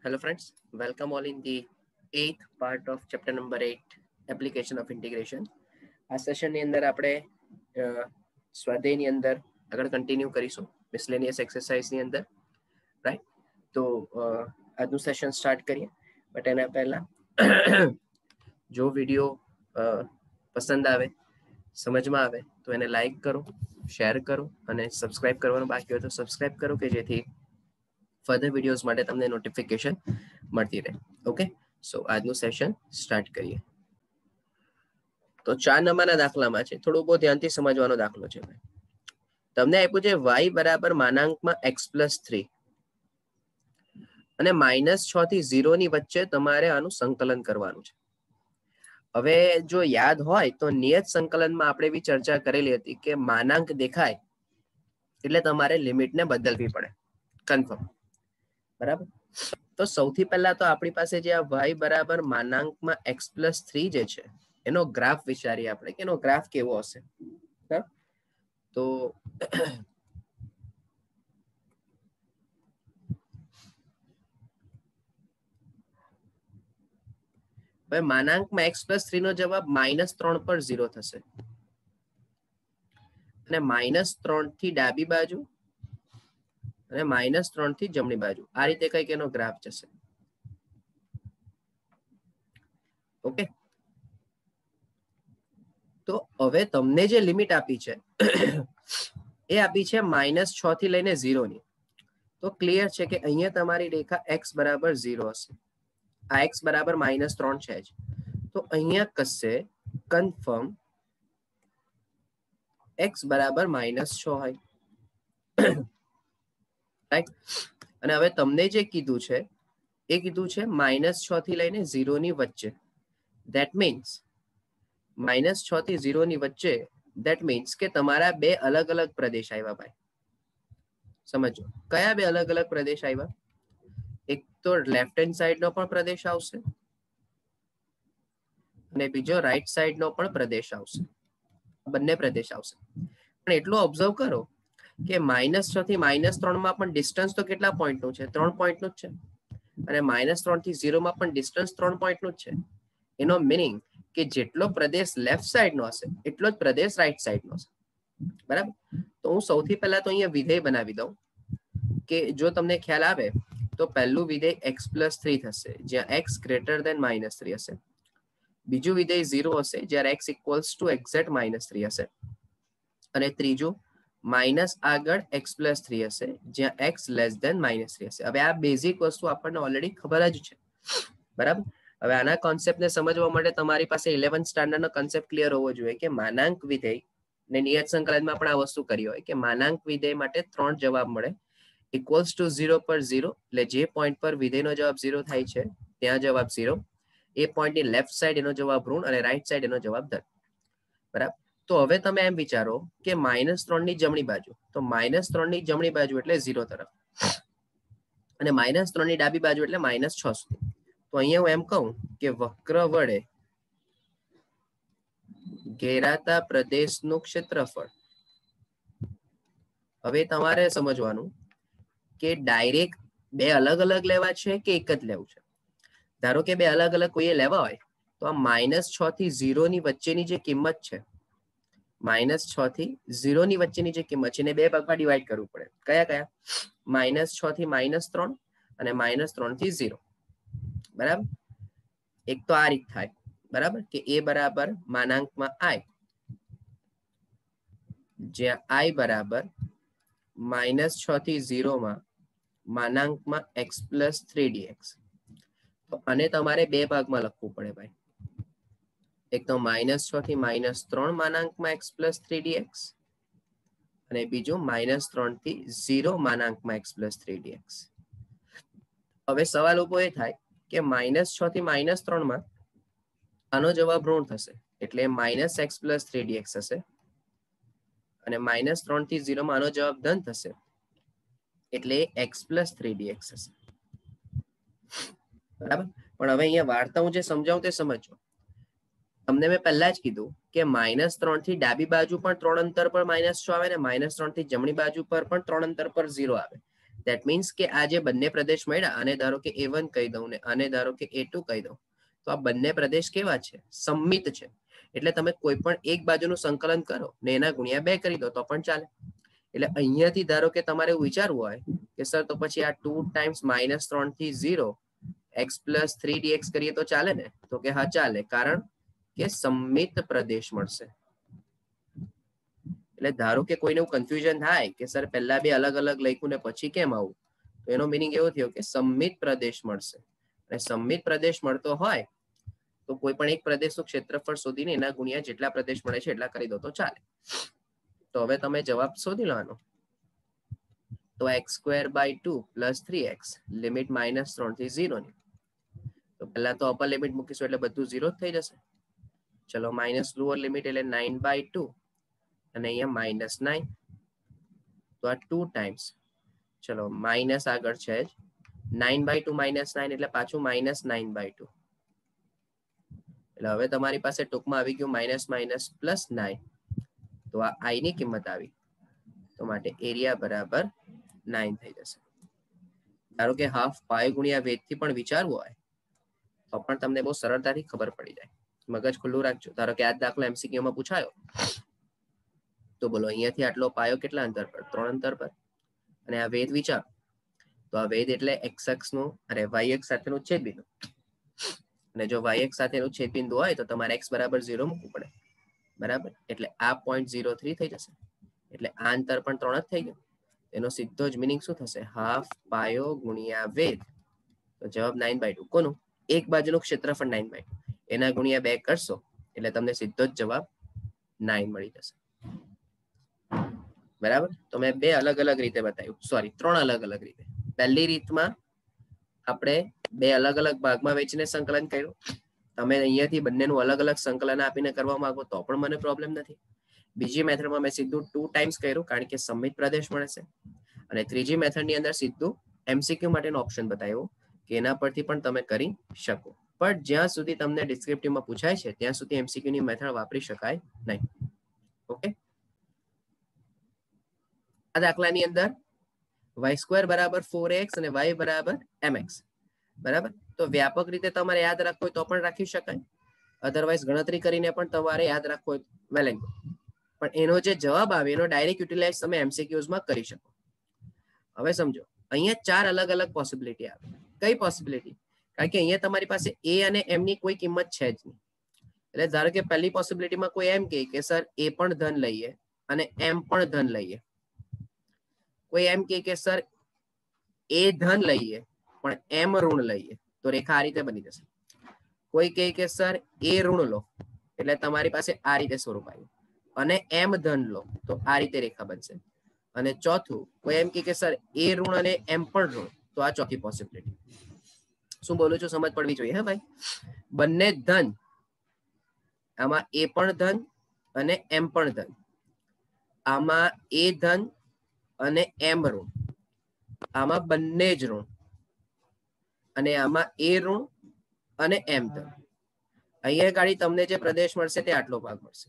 Hello friends, welcome all in the 8th part of chapter number 8, application of integration. આ સેશનની અંદર આપણે સ્વાધ્યાયની અંદર આગળ કન્ટિન્યુ કરીશું મિસલેનિયસ એક્સરસાઇઝની અંદર, રાઈટ? તો આજનું સેશન સ્ટાર્ટ કરીએ, બટ એના પહેલા જો વિડીયો પસંદ આવે, સમજમાં આવે તો એને લાઈક કરો, શેર કરો અને સબસ્ક્રાઇબ કરવાનું બાકી હોય તો સબસ્ક્રાઇબ કરો કે જેથી ફર્ધર વિડીયોઝ માટે તમને નોટિફિકેશન મળતી રહે. ઓકે, સો આજનું સેશન સ્ટાર્ટ કરીએ. તો 4 નંબરના દાખલામાં છે, થોડું બહુ ધ્યાનથી સમજવાનો દાખલો છે. તમને આપ્યું છે y બરાબર માનાંકમાં x+3 અને -6 થી 0 ની વચ્ચે તમારે આનું સંકલન કરવાનું છે. હવે જો યાદ હોય તો નિયત સંકલનમાં આપણે બી ચર્ચા કરેલી હતી કે માનાંક દેખાય એટલે તમારે લિમિટને બદલવી પડે, કન્ફર્મ, બરાબર? તો સૌથી પહેલા તો આપણી પાસે જે આ y બરાબર માનાંકમાં x+3 જે છે એનો ગ્રાફ વિચારીએ આપણે કે એનો ગ્રાફ કેવો હશે. તો હવે માનાંકમાં x+3 નો જવાબ -3 પર 0 થશે અને -3 થી ડાબી બાજુ અને -3 થી જમણી બાજુ, આ રીતે કંઈક એનો ગ્રાફ જશે. ઓકે, તો હવે તમને જે લિમિટ આપી છે એ આપી છે -6 થી લઈને 0 ની. તો ક્લિયર છે કે અહીંયા તમારી રેખા x બરાબર 0 હશે, આ x બરાબર -3 છે જ, તો અહીંયા કશે કન્ફર્મ x બરાબર -6 હોય, રાઈટ? અને હવે તમને જે કીધું છે એ કીધું છે -6 થી લઈને 0 ની વચ્ચે. ધેટ મીન્સ -6 થી 0 ની વચ્ચે, ધેટ મીન્સ કે તમારા બે અલગ અલગ પ્રદેશ આવ્યા ભાઈ. સમજો કયા બે અલગ અલગ પ્રદેશ આવ્યા? એક તો લેફ્ટ હેન્ડ સાઈડ નો પણ પ્રદેશ આવશે અને બીજો રાઈટ સાઈડ નો પણ પ્રદેશ આવશે, બંને પ્રદેશ આવશે. પણ એટલું ઓબ્ઝર્વ કરો કે -6 થી -3 માં પણ ડિસ્ટન્સ તો કેટલા પોઈન્ટ નું છે? 3 પોઈન્ટ નું જ છે. અને -3 થી 0 માં પણ ડિસ્ટન્સ 3 પોઈન્ટ નું જ છે. એનો મીનિંગ કે જેટલો પ્રદેશ લેફ્ટ સાઈડ નો હશે એટલો જ પ્રદેશ રાઈટ સાઈડ નો હશે, બરાબર? તો હું સૌથી પહેલા તો અહીંયા વિધેય બનાવી દઉં કે જો તમને ખ્યાલ આવે તો પહેલું વિધેય x+3 થશે જ્યાં x ગ્રેટર ધેન -3 હશે. બીજું વિધેય 0 હશે જ્યારે x ઇક્વલ્સ ટુ એક્ઝેક્ટ -3 હશે. અને ત્રીજું માઇનસ આગળ x+3 હશે જ્યાં x લેસ ધેન -3 હશે. હવે આ બેઝિક વસ્તુ આપણને ઓલરેડી ખબર જ છે, બરાબર? હવે આના કોન્સેપ્ટને સમજવા માટે તમારી પાસે 11th સ્ટાન્ડર્ડનો કોન્સેપ્ટ ક્લિયર હોવો જોઈએ કે માનાંક વિધેય ને નિયત સંકલનમાં પણ આ વસ્તુ કરી હોય કે માનાંક વિધેય માટે 3 જવાબ મળે. ઇક્વલ્સ ટુ 0 પર 0, એટલે જે પોઈન્ટ પર વિધેયનો જવાબ 0 થાય છે ત્યાં જવાબ 0. એ પોઈન્ટની લેફ્ટ સાઈડ એનો જવાબ ઋણ અને રાઈટ સાઈડ એનો જવાબ ધન, બરાબર? તો હવે તમે એમ વિચારો કે -3 ની જમણી બાજુ, તો -3 ની જમણી બાજુ એટલે 0 તરફ અને -3 ની ડાબી બાજુ એટલે -6 સુધી. તો અહીંયા હું એમ કહું કે વક્ર વડે ઘેરાતા પ્રદેશનું ક્ષેત્રફળ. હવે તમારે સમજવાનું કે ડાયરેક્ટ બે અલગ અલગ લેવા છે કે એક જ લેવું છે. ધારો કે બે અલગ અલગ કોઈએ લેવા હોય તો આ -6 થી 0 ની વચ્ચેની જે કિંમત છે, -6 થી 0 ની વચ્ચેની જે કિંમત છે એને બે ભાગમાં ડિવાઈડ કરવું પડે. કયા કયા? -6 થી -3 અને -3 થી 0, બરાબર? એક તો આ રીત થાય, બરાબર? કે a બરાબર માનાંકમાં i જ્યાં i બરાબર -6 થી 0 માં માનાંકમાં x+3dx. તો આને તમારે બે ભાગમાં લખવું પડે ભાઈ. એક તો -6 થી -3 માનાંકમાં x+3dx અને બીજું -3 થી 0 માનાંકમાં x+3dx. હવે સવાલ ઉભો એ થાય કે -6 થી -3 માં આનો જવાબ ઋણ થશે એટલે -x+3dx હશે અને -3 થી 0 માં આનો જવાબ ધન થશે એટલે x+3dx હશે, બરાબર? પણ હવે અહીંયા વાર્તા હું જે સમજાવું તે સમજો. તમને મેં પહેલા જ કીધું કે -3 થી ડાબી બાજુ પણ 3 અંતર પર -6 આવે ને -3 થી જમણી બાજુ પર પણ 3 અંતર પર 0 આવે. ધેટ મીન્સ કે આ જે બંને પ્રદેશ મળ્યા, આને ધારો કે A1 કહી દઉં ને આને ધારો કે A2 કહી દઉં, તો આ બંને પ્રદેશ કેવા છે? સમમિત છે. એટલે તમે કોઈ પણ એક બાજુનું સંકલન કરો ને એના ગુણ્યા 2 કરી દો તો પણ ચાલે. એટલે અહીંયાથી ધારો કે તમારે એવું વિચારવું હોય કે સર તો પછી આ 2 ટાઈમ્સ -3 થી 0 x + 3dx કરીએ તો ચાલે ને? તો કે હા ચાલે, કારણ કે સમમિત પ્રદેશ મળશે. એટલે ધારો કે કોઈને કન્ફ્યુઝન થાય કે સર પહેલા બે અલગ અલગ લખ્યું ને પછી કેમ આવું, તો એનો મિનિંગ એવો થયો કે સમમિત પ્રદેશ મળશે. અને સમમિત પ્રદેશ મળતો હોય તો કોઈ પણ એક પ્રદેશનું ક્ષેત્રફળ શોધીને એના ગુણ્યા જેટલા પ્રદેશ મળે છે એટલા કરી દો તો ચાલે. તો હવે તમે જવાબ શોધી લેવાનો. તો x² / 2 + 3x લિમિટ -3 થી 0 ની. તો પહેલા તો અપર લિમિટ મૂકીશું એટલે બધું 0 જ થઈ જશે. ચલો માઇનસ લોઅર લિમિટ એટલે 9/2 અને અહીંયા -9. તો આ 2 ટાઈમ્સ, ચલો માઇનસ આગળ છે જ, 9/2 -9 એટલે પાછું -9/2. એટલે હવે તમારી પાસે ટૂંકમાં આવી ગયું -9 તો આ આઈ ની કિંમત આવી, તો માટે એરિયા બરાબર 9 થઈ જશે. ધારો કે હાફ પાય ગુણ્યા વેદથી પણ વિચારવું હોય તો પણ તમને બહુ સરળતાથી ખબર પડી જાય. મગજ ખુલ્લું રાખજો. ધારો કે આ દાખલો MCQ માં પૂછાયો તો બોલો અહીંયાથી આટલો પાયો કેટલા અંતર પર? 3 અંતર પર. અને આ વેદ વિચાર, તો આ વેદ એટલે x અક્ષનું અને y અક્ષ સાથેનું છેદબિંદુ. અને જો y અક્ષ સાથેનું છેદબિંદુ હોય તો તમારે x બરાબર 0 મૂકવું પડે, બરાબર? એટલે આ 0.03 થઈ જશે. એટલે આ અંતર પણ 3 જ થઈ ગયું. એનો સીધો જ મિનિંગ શું થશે? હાફ પાયો ગુણ્યા વેદ. તો જવાબ 9/2. કોનું? એક બાજુનું ક્ષેત્રફળ 9/2, એના ગુણ્યા 2 કરશો એટલે તમને સીધો જ જવાબ 9 મળી જશે. બરાબર? તો મેં બે અલગ અલગ રીતે બતાવ્યું, સોરી 3 અલગ અલગ રીતે. પહેલી રીતમાં આપણે બે અલગ અલગ ભાગમાં વેચીને સંકલન કર્યું. તમે અહીંયાથી બંનેનું અલગ અલગ સંકલન આપીને કરવા માંગો તો પણ મને પ્રોબ્લેમ નથી. બીજી મેથડમાં મેં સીધું 2 ટાઈમ્સ કર્યું કારણ કે સમમિત પ્રદેશ મળે છે. અને ત્રીજી મેથડની અંદર સીધું MCQ માટેનો ઓપ્શન બતાવ્યો કે એના પરથી પણ તમે કરી શકો. પણ જ્યાં સુધી તમને ડિસ્ક્રિપ્ટિવમાં પૂછાય છે ત્યાં સુધી MCQ ની મેથડ વાપરી શકાય નહીં. ઓકે, આ દાખલાની અંદર y² બરાબર 4x અને y બરાબર mx, બરાબર? તો વ્યાપક રીતે તમારે યાદ રાખવું હોય તો પણ રાખી શકાય, અધરવાઇઝ ગણતરી કરીને પણ તમારે યાદ રાખવું હોય વેલ એન્ડ ગુડ. પણ એનો જે જવાબ આવે એનો ડાયરેક્ટ યુટિલાઇઝ તમે MCQsમાં કરી શકો. હવે સમજો, અહીંયા 4 અલગ અલગ પોસિબિલિટી આવે. કઈ પોસિબિલિટી? કારણ કે અહીંયા તમારી પાસે a અને m ની કોઈ કિંમત છે જ નહીં. એટલે ધારો કે પહેલી પોસિબિલિટીમાં કોઈ એમ કહે કે સર a પણ ધન લઈએ અને m પણ ધન લઈએ. કોઈ એમ કે સર a ધન લઈએ પણ m ઋણ લઈએ, તો રેખા આ રીતે બની જશે. કોઈ કહે કે સર a ઋણ લો એટલે તમારી પાસે આ રીતે સ્વરૂપ આવ્યું, અને m ધન લો તો આ રીતે રેખા બનશે. અને ચોથું કોઈ એમ કે સર a ઋણ અને m પણ ઋણ, તો આ ચોથી પોસિબિલિટી. શું બોલું છું સમજ પડવી જોઈએ. હા ભાઈ, બંને ધન, આમાં a પણ ધન અને m પણ ધન, આમાં a ધન અને m ઋણ, આમાં બંને જ ઋણ, અને આમાં a ઋણ અને m ધન. અહીંયા ગાડી તમને જે પ્રદેશ મળશે તે આટલો ભાગ મળશે,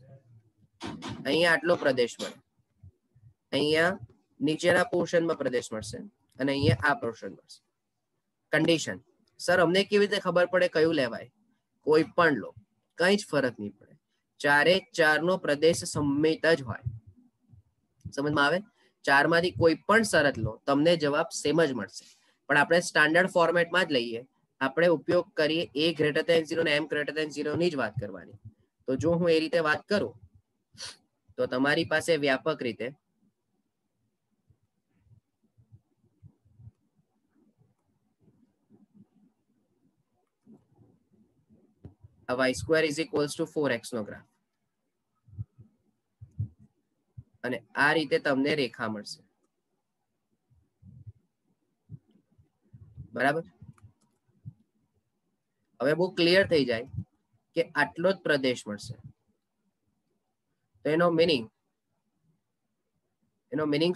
અહીંયા આટલો પ્રદેશ મળે, અહીંયા નીચેના પોર્શનમાં પ્રદેશ મળશે અને અહીંયા આ પોર્શન મળશે. કન્ડિશન, સર અમને કેવી રીતે ખબર પડે કયું લેવાય? કોઈ પણ લો, કઈ જ ફરક નહીં પડે, ચારે ચારનો પ્રદેશ સમમિત જ હોય. સમજમાં આવે? ચારમાંથી કોઈ પણ શરત લો તમને જવાબ સેમ જ મળશે. પણ આપણે સ્ટાન્ડર્ડ ફોર્મેટમાં જ લઈએ, આપણે ઉપયોગ કરીએ a ગ્રેટર ધેન 0 અને m ગ્રેટર ધેન 0 ની જ વાત કરવાની. તો જો હું એ રીતે વાત કરું તો તમારી પાસે વ્યાપક રીતે y² = 4x નો ગ્રાફ, અને આ રીતે તમને રેખા મળશે. બરાબર? હવે બહુ ક્લિયર થઈ જાય કે આટલો જ પ્રદેશ મળશે. તો એનો મિનિંગ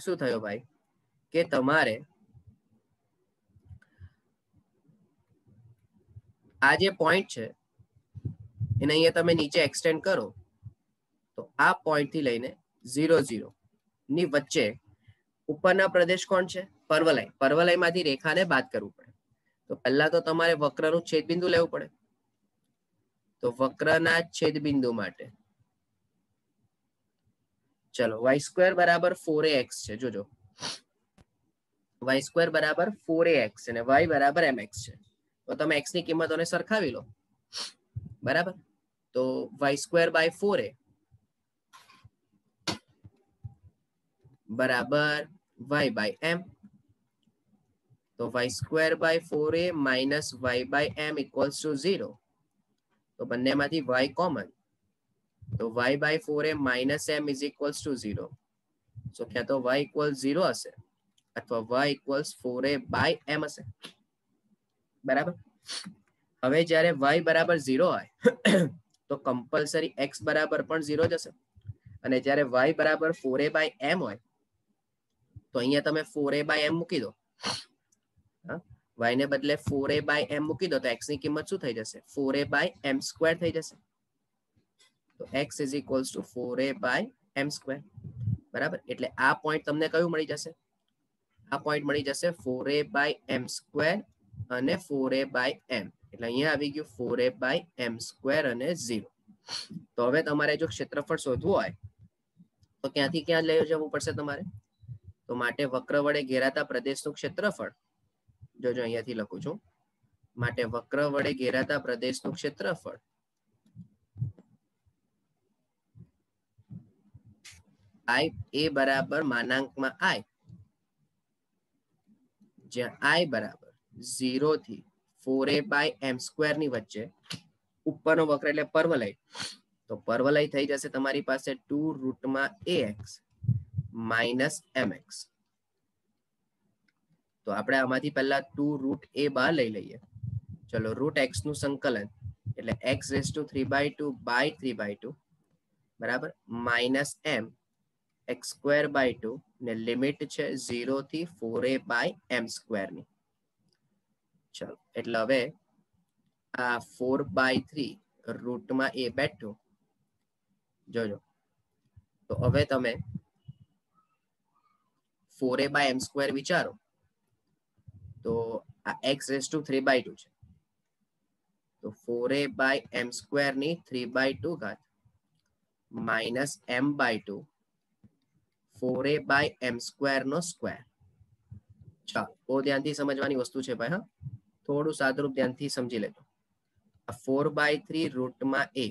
શું થયો ભાઈ? કે તમારે આ જે પોઈન્ટ છે એને અહીંયા તમે નીચે એક્સટેન્ડ કરો તો આ પોઈન્ટ થી લઈને 0 0 ની વચ્ચે ઉપરના પ્રદેશ કોણ છે? પરવલયમાંથી રેખાને બાદ કરવું પડે. તો પહેલા તો તમારે વક્રનું છેદબિંદુ લેવું પડે. તો વક્રના છેદબિંદુ માટે ચલો y² બરાબર 4ax છે. જોજો y² બરાબર 4ax અને y બરાબર mx છે. તો તમે x ની કિંમતોને સરખાવી લો. બરાબર, તો y² બાય 4a બરાબર y બાય m. તો y² by 4a minus y by m equals to 0. તો બંનેમાંથી y કોમન. તો y by 4a minus m is equals to 0. So ક્યાં તો y ઇક્વલ્સ 0 હશે અથવા y equals 4a by m હશે. બરાબર, હવે જ્યારે y બરાબર 0 હોય તો કમ્પલસરી x બરાબર પણ 0 જ હશે. અને જ્યારે y બરાબર 4a બાય m હોય તો અહીંયા તમે 4a બાય m મૂકી દો. y ને બદલે 4a બાય m મૂકી દો તો x ની કિંમત શું થઈ જશે? 4a બાય m² થઈ જશે. તો x is equals to 4a by m². બરાબર, એટલે આ પોઈન્ટ તમને કયું મળી જશે? આ પોઈન્ટ મળી જશે 4a બાય m² અને 4a બાય m. એટલે અહીંયા આવી ગયું 4a બાય m² અને 0. તો હવે તમારે જો ક્ષેત્રફળ શોધવું હોય તો ક્યાંથી ક્યાં લઈ જવું પડશે તમારે? તો માટે વક્ર વડે ઘેરાતા પ્રદેશનું ક્ષેત્રફળ, જોજો અહીંયાથી લખું છું, માટે વક્ર વડે ઘેરાતા પ્રદેશનું ક્ષેત્રફળ i બરાબર માનાંકમાં i, જ્યાં i બરાબર 0 થી 4a બાય m² ની વચ્ચે, ઉપરનો વક્ર એટલે પરવલય, તો પરવલય થઈ જશે તમારી પાસે 2√ax માઇનસ mx. તો આપણે આમાંથી પહેલા 2√a બહાર લઈ લઈએ. ચલો, √x નું સંકલન એટલે x⁵² બાય 3/2 બરાબર માઇનસ m x²/2 ને લિમિટ છે 0 થી 4a બાય m² ની. ચલો, એટલે હવે આ 4/3 રૂટમાં a બેઠું. જોજો, તો હવે તમે 4a બાય m² વિચારો તો આ x⁵3/2 છે. તો 4a બાય m² ની 3/2 ઘાત minus m/2 4a by m² no square. ચાલો, બહુ ધ્યાનથી સમજવાની વસ્તુ છે ભાઈ. હા, થોડું સાદુરૂપ ધ્યાનથી સમજી લેજો. 4/3 રૂટમાં a.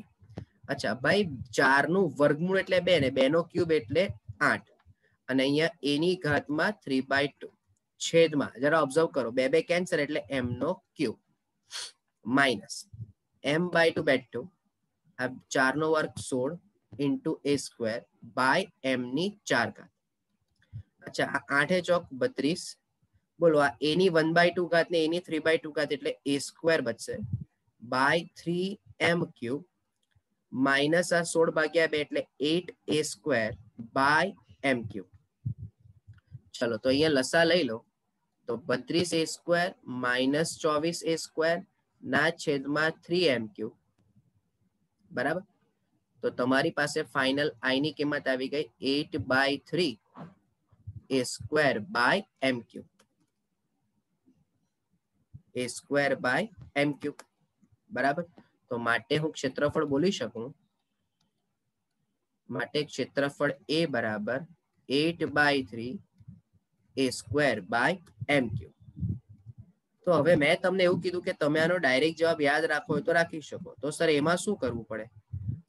અચ્છા ભાઈ, 4 નું વર્ગમૂળ એટલે 2 ને 2 નો ક્યુબ એટલે 8 અને અહીંયા a ની ઘાતમાં 3/2 છેદમાં, જરા ઓબ્ઝર્વ કરો, 2 2 કેન્સલ એટલે m નો ક્યુબ માઇનસ m/2 બેઠું આ 4 નો વર્ગ 16 ઇન્ટુ a² બાય m ની 4 ઘાત. અચ્છા, આ 8 ચોક 32. બોલો, આ a ની 1/2 ઘાત ને a ની 3/2 ઘાત એટલે a² બચશે બાય 3m³ માઇનસ આ 16/2 એટલે 8a² બાય m³. ચલો, તો અહીંયા લસા લઈ લો તો 32a² માઇનસ 24a² ના છેદમાં 3m³. બરાબર, તો તમારી પાસે ફાઇનલ i ની કિંમત આવી ગઈ 8/3 a² by m³. a² by m³. બરાબર, તો માટે હું ક્ષેત્રફળ બોલી શકું, માટે ક્ષેત્રફળ a બરાબર 8/3 a² બાય m³. તો હવે મેં તમને એવું કીધું કે તમે આનો ડાયરેક્ટ જવાબ યાદ રાખવો હોય તો રાખી શકો. તો સર એમાં શું કરવું પડે?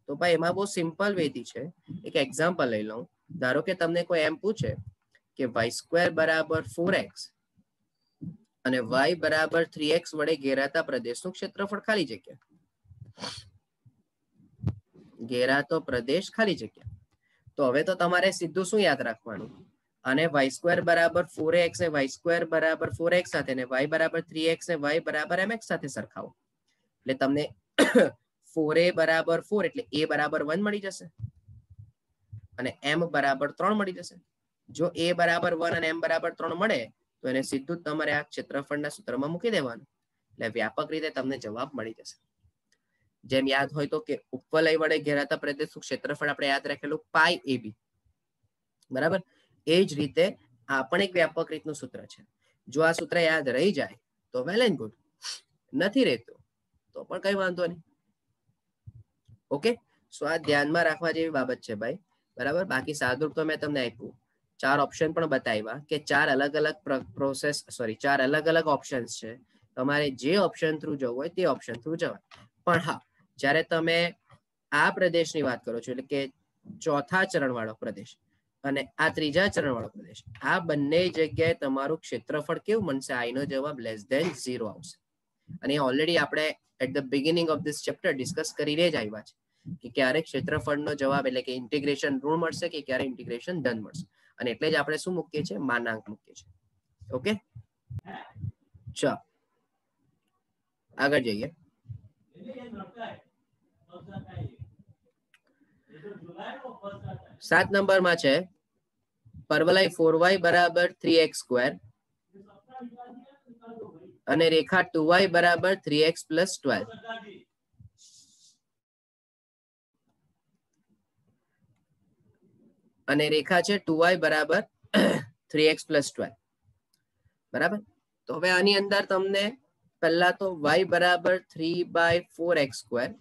તો ભાઈ એમાં બહુ સિમ્પલ વેથી છે. એક એક્ઝામ્પલ લઈ લઉં. ધારો કે તમને કોઈ એમ પૂછે કે y² બરાબર 4x અને y બરાબર 3x વડે ઘેરાતા પ્રદેશનું ક્ષેત્રફળ ખાલી જગ્યા. ઘેરાતો પ્રદેશ ખાલી જગ્યા. તો હવે તો તમારે સીધું શું યાદ રાખવાનું? અને y² બરાબર 4x ને y² બરાબર 4x સાથે ને y બરાબર 3x ને y બરાબર mx સાથે સરખાવો. એટલે તમને 4a બરાબર 4 એટલે a બરાબર 1 મળી જશે અને m બરાબર 3 મળી જશે. જો a બરાબર 1 અને m બરાબર 3 મળે તો એને સીધું જ તમારે આ ક્ષેત્રફળના સૂત્રમાં મૂકી દેવાનું. એટલે વ્યાપક રીતે તમને જવાબ મળી જશે. જેમ યાદ હોય તો કે ઉપવલય વડે ઘેરાતા પ્રદેશનું ક્ષેત્રફળ આપણે યાદ રાખેલું π ab. બરાબર, એ જ રીતે આ પણ એક વ્યાપક રીતનું સૂત્ર છે. જો આ સૂત્ર યાદ રહી જાય તો વેલ એન્ડ ગુડ, નથી રહેતું તો પણ કઈ વાંધો નહીં. ઓકે, સો આ ધ્યાનમાં રાખવા જેવી બાબત છે ભાઈ, બરાબર. બાકી સાદુરૂપ તો મેં તમને આપ્યું, 4 ઓપ્શન પણ બતાવ્યા કે 4 અલગ અલગ પ્રોસેસ, સોરી 4 અલગ અલગ ઓપ્શન્સ છે. તમારે જે ઓપ્શન થ્રુ જવું હોય તે ઓપ્શન થ્રુ જવાય. પણ હા, જ્યારે તમે આ પ્રદેશની વાત કરો છો, એટલે કે ચોથા ચરણવાળો પ્રદેશ અને આ ત્રીજા ચરણવાળો પ્રદેશ, આ બંને જગ્યાએ તમારું ક્ષેત્રફળ કેવું બનશે? આઈનો જવાબ <0 આવશે. અને ઓલરેડી આપણે at the beginning of this chapter discuss કરીને જ આવ્યા છે કે ક્યારે ક્ષેત્રફળનો જવાબ એટલે કે ઇન્ટિગ્રેશન ઋણ મળશે કે ક્યારે ઇન્ટિગ્રેશન ધન મળશે. અને એટલે જ આપણે શું મૂકીએ છીએ? માનાંક મૂકીએ છીએ. ઓકે, ચાલો આગળ જઈએ. 7 નંબરમાં છે પરવલય 4y બરાબર 3x² અને રેખા 2y બરાબર 3x + 12. અને રેખા છે 2y બરાબર 3x + 12, બરાબર. તો હવે આની અંદર તમને પહેલા તો y બરાબર 3/4x²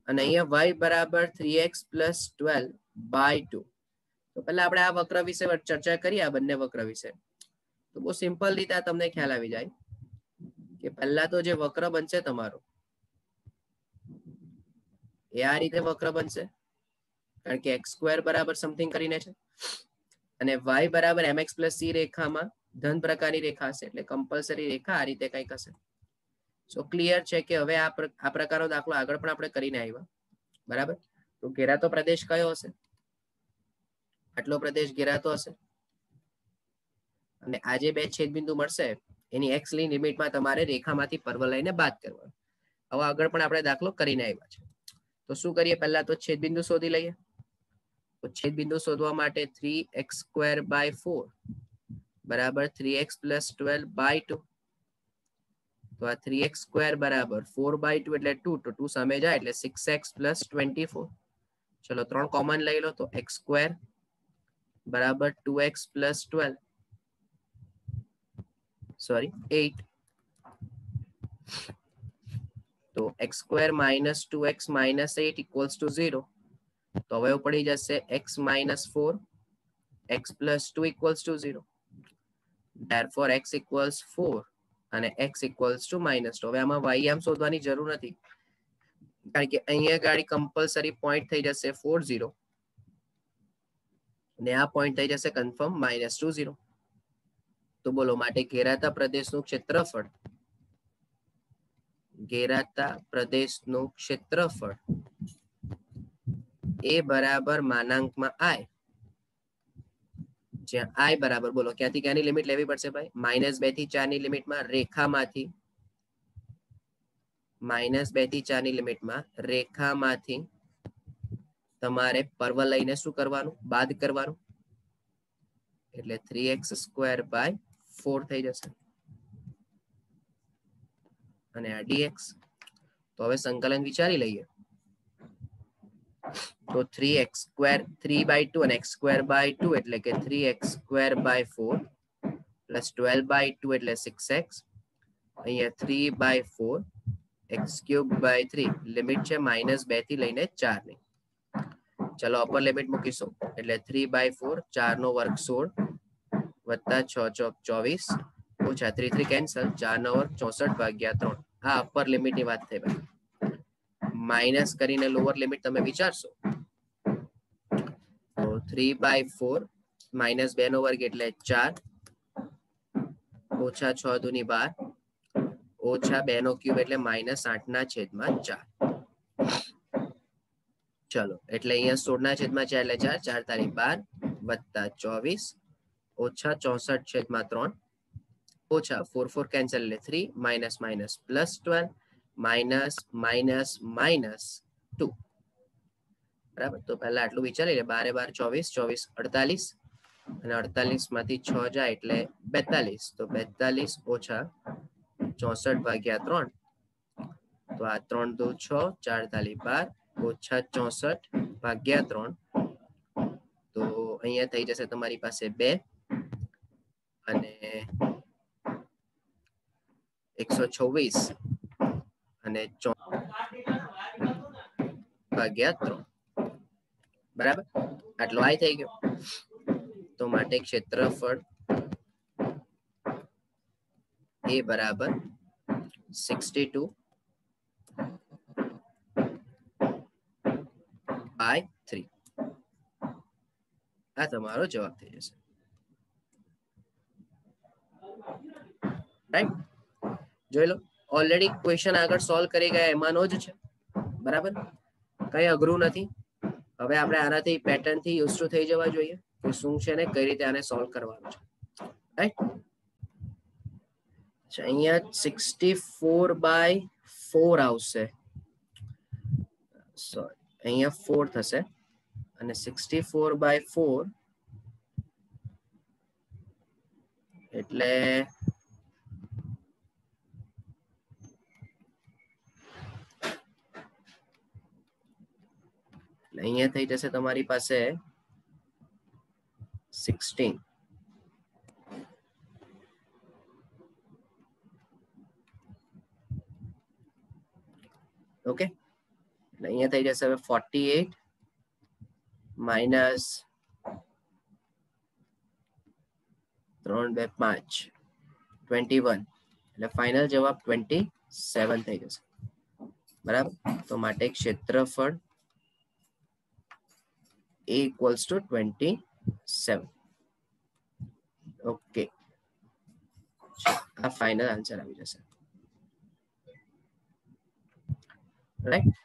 અને અહીંયા y બરાબર 3x + 12/2. તો પહેલા આપણે આ વક્ર વિશે ચર્ચા કરીએ, આ બંને વક્ર વિશે. તો બહુ સિમ્પલ રીતે તમને ખ્યાલ આવી જાય કે પહેલા તો જે વક્ર બનશે તમારો એ આ રીતે વક્ર બનશે, કારણ કે x² બરાબર સમથિંગ કરીને છે અને y બરાબર mx + c રેખામાં ધન પ્રકારની રેખા હશે, એટલે કમ્પલસરી રેખા આ રીતે કંઈક હશે. સો ક્લિયર છે કે હવે આ પ્રકારનો દાખલો આગળ પણ આપણે કરીને આવ્યા, બરાબર. તો ઘેરાતો પ્રદેશ કયો હશે? આટલો પ્રદેશ ઘેરાતો હશે અને આ જે બે છેદબિંદુ મળશે એની x ની લિમિટમાં તમારે રેખામાંથી પરવલયને બાદ કરવાનો. હવે આગળ પણ આપણે દાખલો કરીને આવ્યા છે. તો શું કરીએ? પહેલા તો છેદબિંદુ શોધી લઈએ. તો છેદબિંદુ શોધવા માટે 3x² બરાબર 3x + 12/2. તો આ 3x² બરાબર 4/2 એટલે 2, તો 2 સામે જાય એટલે 6x + 24. ચલો 3 કોમન લઈ લો, તો x² બરાબર 2x + 12, સોરી 8. તો x² - 2x - 8 = 0. તો હવે પડી જશે x - 4 x + 2 = 0. therefore x = 4 અને x = -2. હવે આમાં y આમ શોધવાની જરૂર નથી, કારણ કે અહીંયા ગાડી કમ્પલસરી પોઈન્ટ થઈ જશે 4 0 અને આ પોઈન્ટ થઈ જશે કન્ફર્મ -2 0. તો બોલો, માટે ઘેરાતા પ્રદેશનું ક્ષેત્રફળ, ઘેરાતા પ્રદેશનું ક્ષેત્રફળ એ બરાબર માનાંકમાં i, જ્યાં i બરાબર, બોલો ક્યાંથી ક્યાંની લિમિટ લેવી પડશે ભાઈ? -2 થી 4 ની લિમિટમાં રેખામાંથી, -2 થી 4 ની લિમિટમાં રેખામાંથી તમારે પરવલયને શું કરવાનું? બાદ કરવાનું. એટલે 3x² / 4 થઈ જશે અને આ dx. તો હવે સંકલન વિચારી લઈએ. તો 3x² 3/2 અને x²/2 એટલે કે 3x²/4 + 12/2 એટલે 6x. અહીંયા 3/4 x³/3 લિમિટ છે -2 થી લઈને 4 ની. ચલો અપર લિમિટ મૂકીશું એટલે 3/4 4 નો વર્ગ 16 વત્તા 6 × 24 ઓછા 3 3 કેન્સલ 4 નો વર્ગ 64/3. આ અપર લિમિટ ની વાત થઈ ભાઈ. માઇનસ કરીને લોઅર લિમિટ તમે વિચારશો તો 3/4 -2 નો વર્ગ એટલે 4 ઓછા 6 દુની 12 ઓછા 2 નો ક્યુબ એટલે -8/4. ચલો એટલે અહીંયા 16/4 એટલે 4 4 તારી 12 વત્તા 24 ઓછા 64/3 ઓછા 4 4 કેન્સલ એટલે 3 -12 -2. બરાબર. તો પહેલા આટલું વિચારી લે. 12 12 24 24 48 અને 48 માંથી 6 જાય એટલે 42. તો 42 ઓછા 64/3. તો આ 3 2 6 4 તાલી 12 ઓછા 64/3. તો અહીંયા થઈ જશે તમારી પાસે 2 અને 126 અને 4/3 બરાબર. આટલો આઈ થઈ ગયો. તો માટે ક્ષેત્રફળ એ બરાબર 62/3. આ તમારો જવાબ થઈ જશે. રાઈટ, જોઈ લો ઓલરેડી ક્વેશ્ચન આગળ સોલ્વ કરી ગયા એમાંનો જ છે. બરાબર, કઈ અઘરું નથી. હવે આપણે આનાથી પેટર્ન થી યુઝ ટુ થઈ જવા જોઈએ કે શું છે ને કઈ રીતે આને સોલ્વ કરવાનું છે. રાઈટ, અહીંયા 64/4 આવશે. સોરી, અહીંયા 4 થશે અને 64/4 એટલે અહીંયા થઈ જશે તમારી પાસે 16. ઓકે, એટલે અહીંયા થઈ જશે હવે 48 માઇનસ 3 2 5 21 એટલે ફાઇનલ જવાબ 27 થઈ જશે. બરાબર, તો માટે ક્ષેત્રફળ A equals to 27. ઓકે, આ ફાઇનલ આન્સર આવી જશે. રાઈટ.